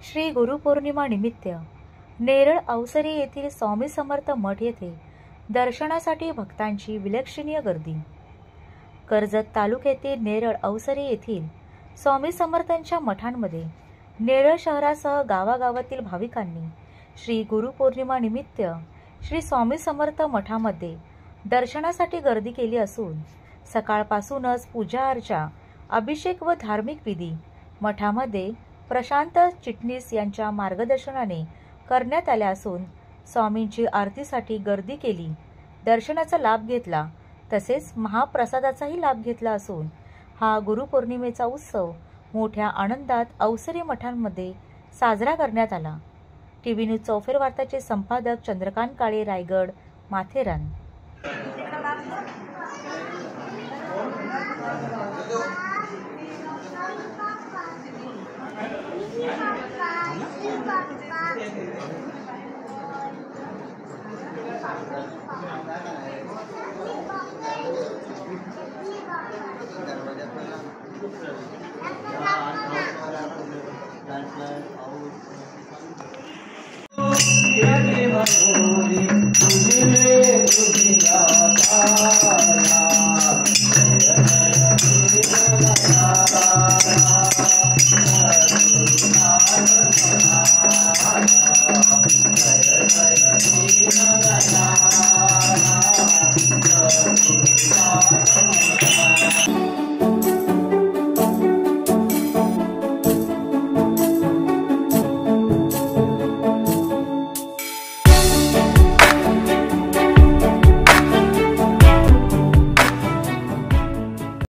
श्री गुरुपौर्णिमा निमित्त नेरळ अवसरी येथील स्वामी समर्थ मठ येथे दर्शनासाठी भक्तांची विलक्षणीय गर्दी। कर्जत तालुक्यातील नेरळ अवसरी येथील स्वामी समर्थांच्या मठांमध्ये नेरळ शहरासह गावागावातील भाविकांनी श्री गुरुपौर्णिमा निमित्त श्री स्वामी समर्थ मठामध्ये दर्शनासाठी गर्दी केली असून सकाळपासूनच पूजा अर्चा, अभिषेक व धार्मिक विधी मठामध्ये प्रशांत चिटणीस यांच्या मार्गदर्शनाने करण्यात आल्या असून स्वामींची आरतीसाठी गर्दी केली, दर्शनाचा लाभ घेतला, तसेच महाप्रसादाचाही लाभ घेतला असून हा गुरुपौर्णिमेचा उत्सव मोठ्या आनंदात अवसरी मठांमध्ये साजरा करण्यात आला। टीव्ही न्यूज चौफेर वार्ताचे संपादक चंद्रकांत काळे, रायगड, माथेरान।